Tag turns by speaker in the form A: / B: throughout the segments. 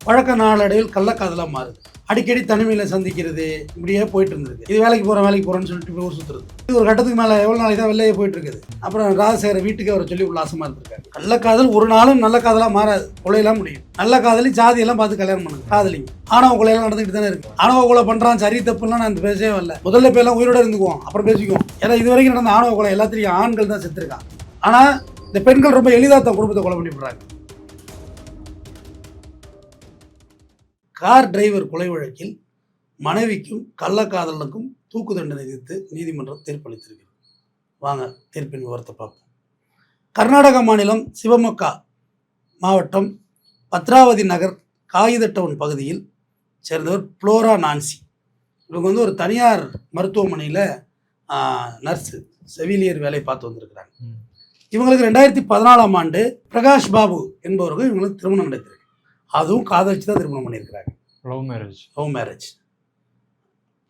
A: பழக்க நாளடைவில் கள்ளக்காதலாக மாறுது. அடிக்கடி தனிமையில் சந்திக்கிறது இப்படியே போயிட்டு இருந்திருக்கு. இது வேலைக்கு போகிறேன்னு சொல்லிட்டு இப்படி ஊர் சுற்றுறது. இது ஒரு கட்டத்துக்கு மேலே எவ்வளோ நாளைக்கு தான் வெளியே போயிட்டு இருக்குது. அப்புறம் ராஜசேகர வீட்டுக்கு அவரை சொல்லி உல்லாசமாக இருந்திருக்காரு. கள்ளக்காதல் ஒரு நாளும் நல்ல காதலாக மாறாது, கொலையெல்லாம் முடியும். நல்ல காதலி ஜாதியெல்லாம் பார்த்து கல்யாணம் பண்ணுங்க. காதலிங்க ஆணவ கொலையெல்லாம் நடந்துக்கிட்டு தானே இருக்கு. ஆணவ கொலை பண்ணுறான் சரி தப்புலாம் நான் பேசவே வரல. முதல்ல பேர்லாம் உயிரோட இருந்துக்குவோம், அப்புறம் பேசிக்குவோம். ஏன்னா இது வரைக்கும் நடந்த ஆணவ கொலை எல்லாத்திலையும் ஆண்கள் தான் செத்துருக்கான். ஆனால் இந்த பெண்கள் ரொம்ப எளிதாக தன் குடும்பத்தை கொலை பண்ணி விடுறாங்க. கார் டிரைவர் கொலை வழக்கில் மனைவிக்கும் கள்ளக்காதலனுக்கும் தூக்கு தண்டனை விதித்து நீதிமன்றம் தீர்ப்பளித்திருக்கிறது. வாங்க தீர்ப்பின் விவரத்தை பார்ப்போம். கர்நாடக மாநிலம் சிவமொக்கா மாவட்டம் பத்ராவதி நகர் காகித டவுன் பகுதியில் சேர்ந்தவர் புளோரா நான்சி. இவங்க ஒரு தனியார் மருத்துவமனையில் நர்ஸு செவிலியர் வேலை பார்த்து வந்திருக்கிறாங்க. இவங்களுக்கு 2014ஆம் ஆண்டு பிரகாஷ் பாபு என்பவர்கள் இவங்களுக்கு திருமணம் நடத்திருக்கு. அதுவும் காதலிச்சு தான் திருமணம் பண்ணியிருக்கிறாங்க. Love marriage.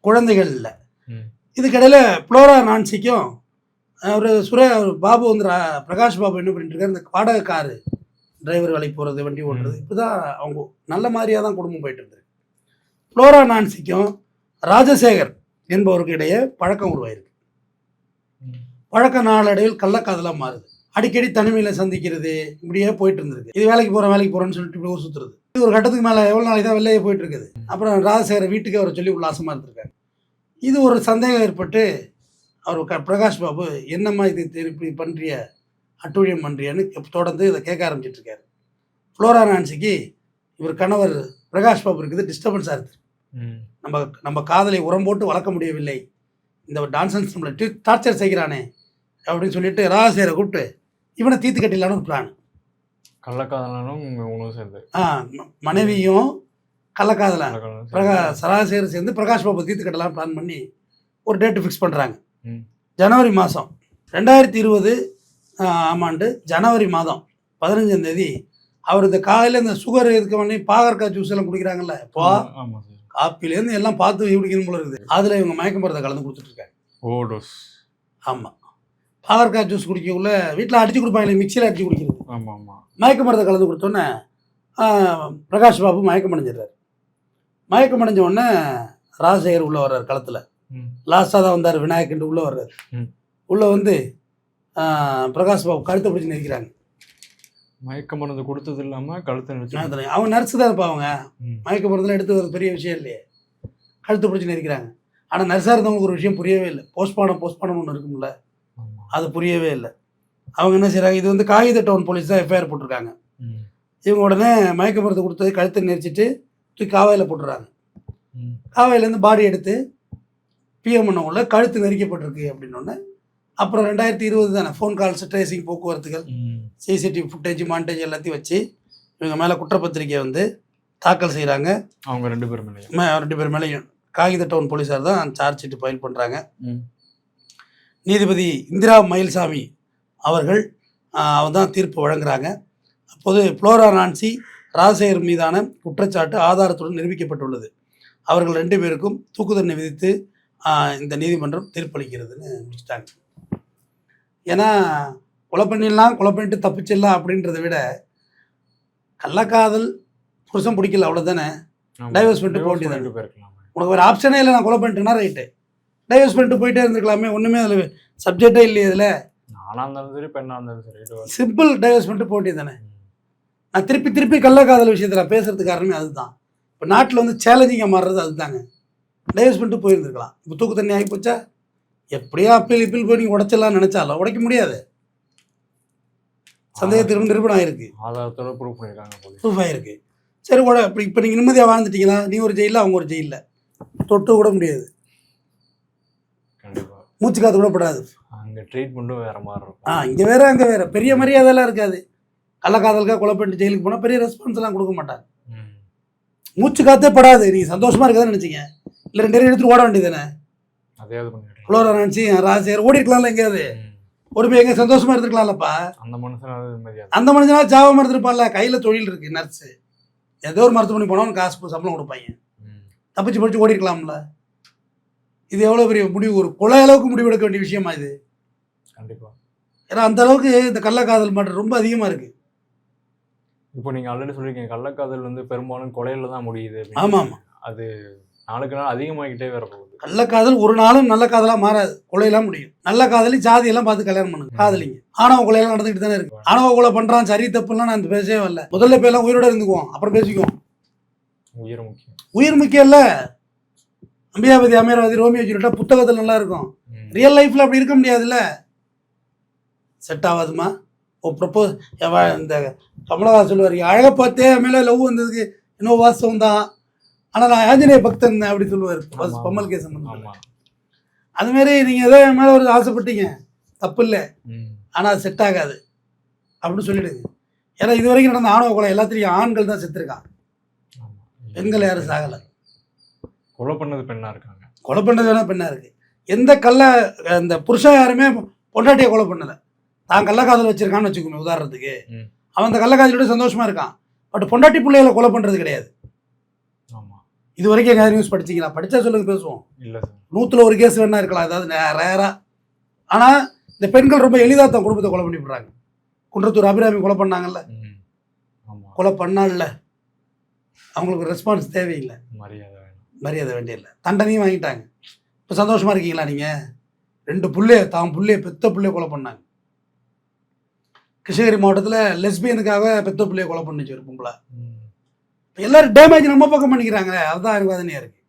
A: குழந்தைகள் இல்லை. இதுக்கிடையில் புளோரா நான்சிக்கும் பாபு பிரகாஷ் பாபு என்ன பண்ணிட்டு இருக்காரு, இந்த வாடகை காரு டிரைவர் வேலைக்கு போகிறது, வண்டி ஓட்டுறது, இப்படிதான் அவங்க நல்ல மாதிரியாக தான் குடும்பம் போயிட்டு இருந்திருக்கு. புளோரா நான்சிக்கும் ராஜசேகர் என்பவருக்கு இடையே பழக்கம் உருவாயிருக்கு. பழக்க நாளடைவில் கள்ளக்காதலாக மாறுது. அடிக்கடி தனிமையில் சந்திக்கிறது இப்படியே போயிட்டு இருந்திருக்கு. இது வேலைக்கு போகிறேன்னு சொல்லிட்டு இப்படி ஊர் சுற்றுறது. இது ஒரு கட்டத்துக்கு மேலே எவ்வளோ நாளைக்கு தான் வெளியே போயிட்டு இருக்குது. அப்புறம் ராஜசேகர வீட்டுக்கு அவரை சொல்லி உல்லாசமாக இருந்திருக்காரு. இது ஒரு சந்தேகம் ஏற்பட்டு அவர் பிரகாஷ் பாபு என்னம்மா இது இப்படி பண்ணுறிய, அட்டூழியம் பண்ணுறியான்னு தொடர்ந்து இதை கேட்க ஆரம்பிச்சிட்ருக்காரு. புளோரா நான்சிக்கு இவர் கணவர் பிரகாஷ் பாபு இருக்குது டிஸ்டர்பன்ஸாக இருக்குது. நம்ம காதலை உரம் போட்டு வளர்க்க முடியவில்லை, இந்த டான்சன்ஸ் நம்மளை டார்ச்சர் செய்கிறானே அப்படின்னு சொல்லிட்டு ராஜசேகரை கூப்பிட்டு இவனை தீர்த்து கட்டிடலான்னு ஒரு பிளான்.
B: கள்ளக்காதலனும் சேர்ந்து
A: மனைவியும் கள்ளக்காதலன் ராஜசேகர் சேர்ந்து பிரகாஷ் பாபு தீர்த்து கட்டலாம் பிளான் பண்ணி ஒரு டேட்டு ஃபிக்ஸ் பண்ணுறாங்க. ஜனவரி மாதம் 2020 ஆமாண்டு ஜனவரி மாதம் 15ஆம் தேதி அவர் இந்த காலையில் இந்த சுகர் இருக்க பண்ணி பாகற்காய் ஜூஸ் எல்லாம் குடிக்கிறாங்கல்ல, இப்போ காப்பிலேருந்து எல்லாம் பார்த்து குடிக்கணும் போல இருக்குது. அதில் இவங்க மயக்க மருந்தை கலந்து கொடுத்துட்ருக்காங்க. ஆமாம், பாகற்காய் ஜூஸ் குடிக்கக்குள்ள வீட்டில் அடித்து கொடுப்பாங்க, மிக்சியில் அடித்து குடிக்கிறது. மயக்க மருந்தை கலந்து கொடுத்தோன்னே பிரகாஷ் பாபு மயக்கம் அடைஞ்சிடுறாரு. மயக்கம் அடைஞ்ச உடனே ராஜசேகர் உள்ளே வர்றார். களத்தில் லாஸ்ட்டாக தான் வந்தார் விநாயகன் உள்ளே வர்றாரு. உள்ளே வந்து பிரகாஷ் பாபு கழுத்தை பிடிச்சி நிற்கிறாங்க.
B: மயக்க மருந்து கொடுத்தது இல்லாமல் கழுத்தை
A: அவங்க நர்ஸு தான் இருப்பாங்க. மயக்க மருந்துலாம் எடுத்து ஒரு பெரிய விஷயம் இல்லையே, கழுத்தை பிடிச்சி நிற்கிறாங்க. ஆனால் நர்ஸாக இருந்தவங்களுக்கு ஒரு விஷயம் புரியவே இல்லை. போஸ்ட்மார்டம் ஒன்று இருக்கும்ல, அது புரியவே இல்லை. அவங்க என்ன செய்கிறாங்க, இது காகித டவுன் போலீஸ் தான் எஃப்ஐஆர் போட்டிருக்காங்க. இவங்க உடனே மயக்க மருந்து கொடுத்தது கழுத்தை நெரிச்சிட்டு தூக்கி காவாயில் போட்டுறாங்க. காவாயிலேருந்து பாடி எடுத்து பிஎம் பண்ண கழுத்து நெரிக்கப்பட்டிருக்கு அப்படின்னோடனே அப்புறம் 2020 தானே ஃபோன் கால்ஸ் ட்ரேசிங் போக்குவரத்துகள் சிசிடிவி ஃபுட்டேஜ் மாண்டேஜ் எல்லாத்தையும் வச்சு இவங்க மேலே குற்றப்பத்திரிக்கையை தாக்கல் செய்கிறாங்க.
B: அவங்க ரெண்டு
A: பேர் மேலேயும் காகித டவுன் போலீஸார் தான் சார்ஜ் ஷீட் ஃபைல் பண்ணுறாங்க. நீதிபதி இந்திரா மயில்சாமி அவர்கள் தான் தீர்ப்பு வழங்குறாங்க. அப்போது புளோரா நான்சி ராஜசேகர் மீதான குற்றச்சாட்டு ஆதாரத்துடன் நிரூபிக்கப்பட்டுள்ளது. அவர்கள் 2 பேருக்கும் தூக்கு தண்டனை விதித்து இந்த நீதிமன்றம் தீர்ப்பளிக்கிறதுன்னு முடிச்சிட்டாங்க. ஏன்னா கொலை பண்ணிட்டு தப்பிச்சிடலாம் அப்படின்றத விட கள்ளக்காதல் புருஷன் பிடிக்கல அவ்வளோதானே, டைவர்ஸ் பண்ணிட்டு போக வேண்டியது. உனக்கு ஒரு ஆப்ஷனே இல்லை, நான் கொலை பண்ணிட்டேன்னா ரைட்டு, டைவர்ஸ் பண்ணிட்டு போயிட்டே இருந்துக்கலாமே, ஒன்றுமே அதில் சப்ஜெக்டே இல்லையே. இதில் சிம்பிள் டைவர்ஸ் பண்ணிட்டு போக வேண்டியது தானே. நான் திருப்பி கள்ளக்காதல் விஷயத்தில் நான் பேசுறதுக்கு காரணமே அதுதான். இப்போ நாட்டில் சேலஞ்சிங்காக மாறுறது அதுதாங்க. டைவர்ஸ் பண்ணிட்டு போயிருந்துருக்கலாம். இப்போ தூக்கு தண்ணி ஆகி போச்சா, எப்படியா அப்பீல் போய் நீங்கள் உடைச்சிடலாம் நினச்சாலும் உடைக்க முடியாது. சந்தேகத்திற்கு நிரூபணம் ஆகிருக்கு,
B: ஆதாரத்தோட ப்ரூஃப் பண்ணியிருக்காங்க,
A: ப்ரூஃப் ஆகிருக்கு. சரி கூட இப்போ நீங்கள் நிம்மதியாக வாழ்ந்துட்டீங்களா, நீ ஒரு ஜெயிலில் அவங்க ஒரு ஜெயிலில், தொட்டு கூட முடியாது,
B: கண்டிப்பாக
A: மூச்சு காத்து கூட படாது.
B: அங்கே ட்ரீட்மெண்ட்டும் வேறு மாதிரி இருக்கும்.
A: இங்கே வேறு அங்கே வேறு, பெரிய மரியாதைலாம் இருக்காது. கள்ளக்காதலுக்காக கொலை பண்ணிட்டு ஜெயிலுக்கு போனால் பெரிய ரெஸ்பான்ஸ்லாம் கொடுக்க மாட்டாங்க. மூச்சு காத்தே படாது. நீங்கள் சந்தோஷமாக இருக்கதான்னு நினச்சிங்க, இல்லை 2 பேரும் எடுத்துகிட்டு ஓட வேண்டியது தானே. புளோரா நான்சி ராஜசேகர் ஓடி இருக்கலாம்ல, எங்கேயாவது ஒரு போய் எங்கே சந்தோஷமாக இருந்துருக்கலாம்லப்பா. அந்த மனுஷனாவது ஜாபமாக இருந்திருப்பான்ல, கையில் தொழில் இருக்குது, நர்ஸு, ஏதோ ஒரு மருத்துவமனை போனவன் காசு சம்பளம் கொடுப்பாங்க, தப்பிச்சு படிச்சு ஓடி இருக்கலாம்ல. இது எவ்வளோ பெரிய முடிவு, ஒரு கொலை அளவுக்கு முடிவு எடுக்க வேண்டிய விஷயமா இது.
B: கண்டிப்பாக.
A: ஏன்னா அந்த அளவுக்கு இந்த கள்ளக்காதல் மாற்றம் ரொம்ப அதிகமாக இருக்குது.
B: இப்போ நீங்க ஆல்ரெடி சொல்லியிருக்கீங்க கள்ளக்காதல் வந்து பெரும்பாலும் கொலையில தான் முடியுது அப்படின்னு.
A: ஆமாம் ஆமாம்.
B: அது நாளுக்கு நாள் அதிகமாகிட்டே வர போகுது.
A: கள்ளக்காதல் ஒரு நாளும் நல்ல காதலாக மாறாது, கொலையெல்லாம் முடியும். நல்ல காதலி ஜாதியெல்லாம் பார்த்து கல்யாணம் பண்ணுங்க, காதலிங்க. ஆணவ கொலையெல்லாம் நடந்துகிட்டு தானே இருக்கு. ஆணவ கொலை பண்றான் சரி தப்புலாம் நான் பேசவே வரல. முதல்ல போய் எல்லாம் உயிரோட இருந்துக்குவோம், அப்புறம் பேசிக்குவோம்.
B: உயிர் முக்கியம்.
A: உயிர் முக்கியம் இல்ல. அம்பியாபதி அமீரவாதி ரோமியோ ஜூலியட்டா புத்தகத்தில் நல்லா இருக்கும், ரியல் லைஃப்ல அப்படி இருக்க முடியாதுல்ல. செட் ஆகாதுமா. ப்ரப்போஸ் இந்த கமலஹாசன் சொல்லுவார், அழகை பார்த்தே மேலே லவ் வந்ததுக்கு இன்னும் வாஸ்தவம் தான், ஆனால் நான் ஆஞ்சநேய பக்தன் அப்படி சொல்லுவார் பம்மல் கேசன். அதுமாரி நீங்கள் ஏதோ என் மேலே ஒரு ஆசைப்பட்டீங்க, தப்பு இல்லை, ஆனால் அது செட் ஆகாது அப்படின்னு சொல்லிடுங்க. ஏன்னா இது வரைக்கும் நடந்த ஆணவ கொலை எல்லாத்திலையும் ஆண்கள் தான் செத்துருக்கான், பெண்கள் யாரும் சாகலை.
B: கொலை பண்ணது பெண்ணா இருக்காங்க.
A: கொலை பண்ணது வேணா பெண்ணா இருக்கு. எந்த இந்த புருஷன் யாருமே பொண்டாட்டியை கொலை பண்ணலை. தான் கள்ளக்காதல் வச்சிருக்கான்னு வச்சுக்கோங்க உதாரணத்துக்கு, அவன் அந்த கள்ளக்காதலோட சந்தோஷமா இருக்கான். பட் பொண்டாட்டி பிள்ளைகளை கொலை பண்றது கிடையாது. இது வரைக்கும் எங்க நியூஸ் படிச்சிங்களா? படிச்சா சொல்லுங்க, பேசுவோம்.
B: இல்லை சார்,
A: 100ல் 1 கேஸ் வேணா இருக்கலாம், அதாவது ரேரா. ஆனா இந்த பெண்கள் ரொம்ப எளிதாக தன் குடும்பத்தை கொலை பண்ணி விடுறாங்க. குன்றத்தூர் அபிராமி கொலை பண்ணாங்கல்ல, கொலை பண்ணால அவங்களுக்கு ரெஸ்பான்ஸ் தேவையில்லை, மரியாதை வேண்டியதில்லை, தண்டனையும் வாங்கிட்டாங்க. இப்போ சந்தோஷமா இருக்கீங்களா நீங்க? 2 புள்ளைய தான் புள்ளைய பெத்த புள்ளைய கொலை பண்ணாங்க. கிருஷ்ணகிரி மாவட்டத்தில் லெஸ்பியனுக்காக பெத்த பிள்ளைய கொலை பண்ணிச்சு ஒரு பொம்பளை. எல்லாரும் டேமேஜ் நம்ம பக்கம் பண்ணிக்கிறாங்க, அதுதான் எனக்கு வேதனையா இருக்கு.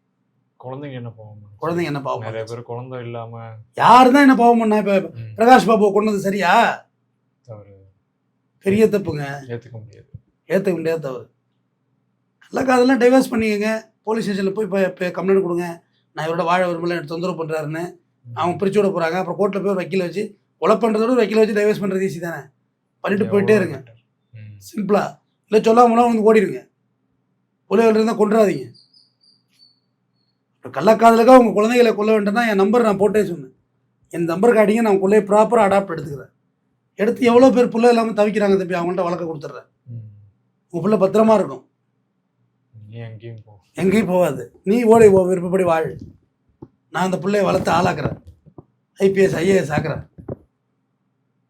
B: குழந்தைங்க என்ன பாவம்?
A: குழந்தைங்க என்ன பாவம்?
B: நிறைய பேர் குழந்தை இல்லாம
A: யாரு தான் என்ன பாவம் பண்ணா? இப்போ பிரகாஷ் பாபுவை கொண்டது சரியா? பெரிய தப்புங்க, ஏற்றுக்க முடியாத தவறு. கள்ளக்காதெல்லாம் டைவர்ஸ் பண்ணிக்கங்க, போலீஸ் ஸ்டேஷனில் போய் கம்ப்ளைண்ட் கொடுங்க, நான் இவரோட வாழ விரும்பல, எனக்கு தொந்தரவு பண்ணுறாருன்னு. அவங்க பிரிச்சு விட போகிறாங்க. அப்புறம் கோர்ட்டில் போய் ஒரு வக்கீலை வச்சு கொலை பண்ணுறதோட வக்கீலை வச்சு டைவர்ஸ் பண்ணுறது ஈஸி தானே, பண்ணிட்டு போயிட்டே இருங்க சிம்பிளா. இல்லை சொல்லாமலாம் வந்து ஓடிடுங்க, கொலைகள் இருந்தால் கொண்டுறாதீங்க. இப்போ கள்ளக்காதலுக்காக உங்கள் குழந்தைகளை கொல்ல வேண்டாம் தான் என் நம்பர் நான் போட்டே சொன்னேன். என் நம்பர் காட்டிங்க, நான் கொள்ளையை ப்ராப்பராக அடாப்ட் எடுத்துக்கிறேன். எடுத்து எவ்வளோ பேர் பிள்ளை இல்லாமல் தவிக்கிறாங்க தம்பி, அவங்கள்ட்ட வழக்க கொடுத்துட்றேன். உங்கள் பிள்ளை பத்திரமா இருக்கும், எங்கேயும் போகாது. நீ ஓடி விருப்பப்படி வாழ். நான் அந்த பிள்ளையை வளர்த்து ஆளாக்குறேன், IPS IAS ஆக்குறேன்.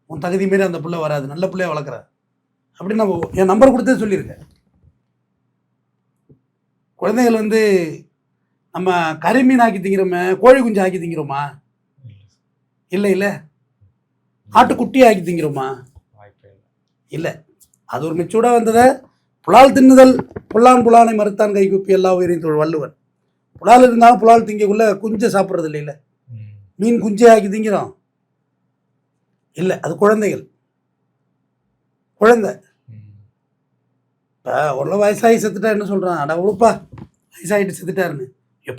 A: உன் தகுதி மாரி அந்த பிள்ளை வராது, நல்ல பிள்ளைய வளர்க்குறேன் அப்படின்னு நான் என் நம்பர் கொடுத்தே சொல்லியிருக்கேன். குழந்தைகள் வந்து நம்ம கரிமீன் ஆக்கி திங்கிறோமே, கோழி குஞ்சு ஆக்கி திங்கிறோமா? இல்லை இல்லை. ஆட்டுக்குட்டி ஆக்கி திங்கிறோமா? இல்லை. அது ஒரு மெச்சூர்டாக வந்ததை புலால் தின்னுதல் புல்லானை மறுத்தான் கைகுப்பி எல்லா உயிரையும் தொழில் வள்ளுவன். புலால் இருந்தாலும் புலால் திங்கக்குள்ள குஞ்சை சாப்பிட்றது இல்லை. மீன் குஞ்சே ஆக்கி திங்கிறோம் இல்லை, அது குழந்தைகள். குழந்தை இப்போ ஓரளவு வயசாகி செத்துட்டா என்ன சொல்கிறான், அட உழுப்பா வயசாகிட்டு செத்துட்டாருன்னு,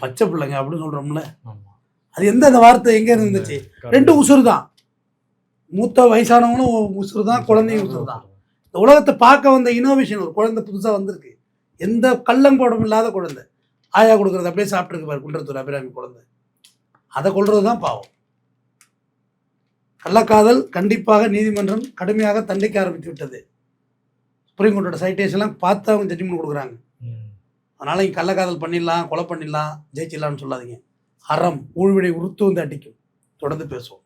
A: பச்சை பிள்ளைங்க அப்படின்னு சொல்கிறோம்ல. அது அந்த வார்த்தை எங்கே இருந்துச்சு? 2 உசுறு தான். மூத்த வயசானவங்களும் உசுறு தான், குழந்தையும் உசுறு தான். இந்த உலகத்தை பார்க்க வந்த இனோவேஷன், ஒரு குழந்தை புதுசாக வந்திருக்கு, எந்த கள்ளங்கோடம் இல்லாத குழந்தை. ஆயா கொடுக்குறது அப்படியே சாப்பிட்ருக்கு பாரு குன்றத்தூர் அபிராமி குழந்தை. அதை கொள்வது தான் பாவம். கள்ளக்காதல் கண்டிப்பாக நீதிமன்றம் கடுமையாக தண்டிக்க ஆரம்பித்து விட்டது. சுப்ரீம் கோர்ட்டோட சைட்டேஷன்லாம் பார்த்து அவங்க ஜட்ஜ்மெண்ட் கொடுக்குறாங்க. அதனால் இங்கே கள்ளக்காதல் பண்ணிடலாம், கொலை பண்ணிடலாம், ஜெயிச்சிடலான்னு சொல்லாதீங்க. அறம் ஊழ்வினை உறுத்து வந்து அடிக்கும். தொடர்ந்து பேசுவோம்.